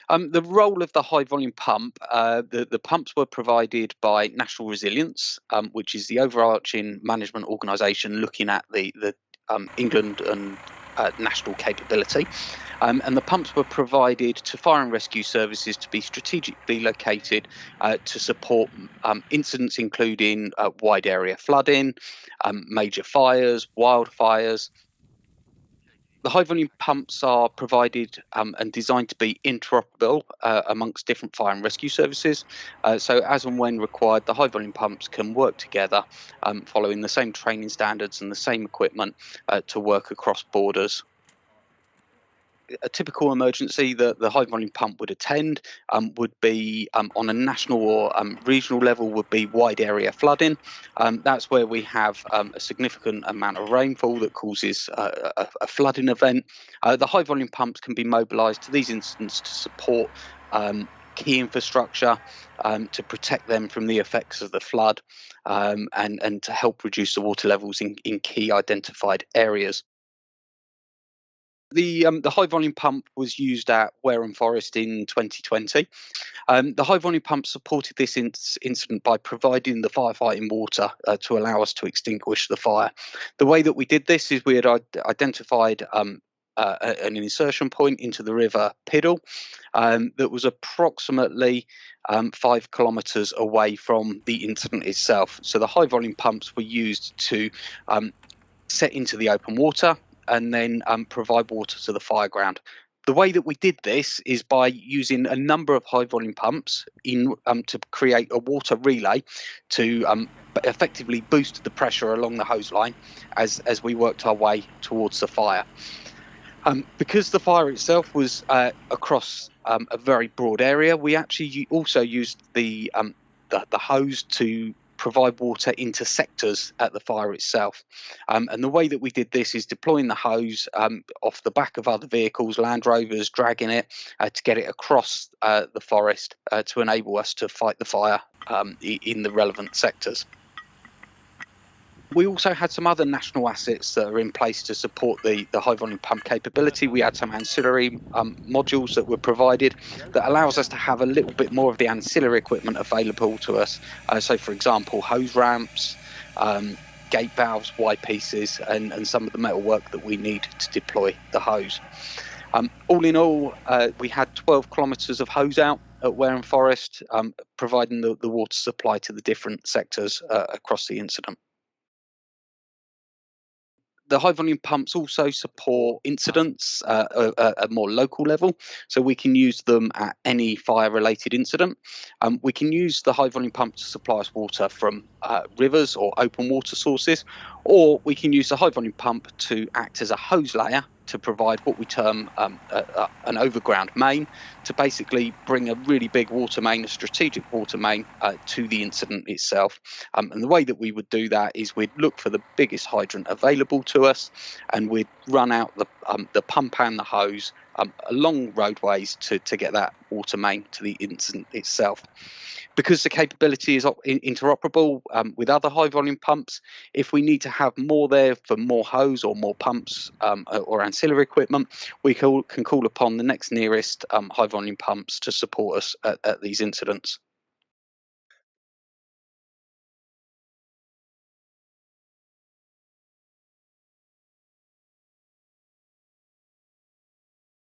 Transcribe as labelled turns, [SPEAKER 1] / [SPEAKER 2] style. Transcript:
[SPEAKER 1] The role of the high volume pump, the pumps were provided by National Resilience, which is the overarching management organisation looking at the England and national capability. And the pumps were provided to fire and rescue services to be strategically located to support incidents including wide area flooding, major fires, wildfires. The high volume pumps are provided and designed to be interoperable amongst different fire and rescue services. So, as and when required, the high volume pumps can work together following the same training standards and the same equipment to work across borders. A typical emergency that the high volume pump would attend would be on a national or regional level would be wide area flooding. That's where we have a significant amount of rainfall that causes a flooding event. The high volume pumps can be mobilised to these incidents to support key infrastructure, to protect them from the effects of the flood, and to help reduce the water levels in key identified areas. The high volume pump was used at Wareham Forest in 2020. The high volume pump supported this incident by providing the firefighting water to allow us to extinguish the fire. The way that we did this is we had identified an insertion point into the river Kiddell that was approximately 5 kilometres away from the incident itself. So the high volume pumps were used to set into the open water and then provide water to the fire ground. The way that we did this is by using a number of high volume pumps to create a water relay to effectively boost the pressure along the hose line as we worked our way towards the fire. Because the fire itself was across a very broad area, we actually also used the hose to provide water into sectors at the fire itself. And the way that we did this is deploying the hose off the back of other vehicles, Land Rovers, dragging it to get it across the forest to enable us to fight the fire in the relevant sectors. We also had some other national assets that are in place to support the high volume pump capability. We had some ancillary modules that were provided that allows us to have a little bit more of the ancillary equipment available to us. So, for example, hose ramps, gate valves, Y pieces, and some of the metal work that we need to deploy the hose. All in all, we had 12 kilometres of hose out at Wareham Forest, providing the water supply to the different sectors across the incident. The high volume pumps also support incidents at a more local level, so we can use them at any fire related incident. We can use the high volume pump to supply us water from rivers or open water sources, or we can use the high volume pump to act as a hose layer to provide what we term an overground main, to basically bring a really big water main, a strategic water main, to the incident itself. And the way that we would do that is we'd look for the biggest hydrant available to us, and we'd run out the pump and the hose along roadways to get that water main to the incident itself. Because the capability is interoperable with other high volume pumps, if we need to have more there for more hose or more pumps or ancillary equipment, we can call upon the next nearest high volume pumps to support us at these incidents.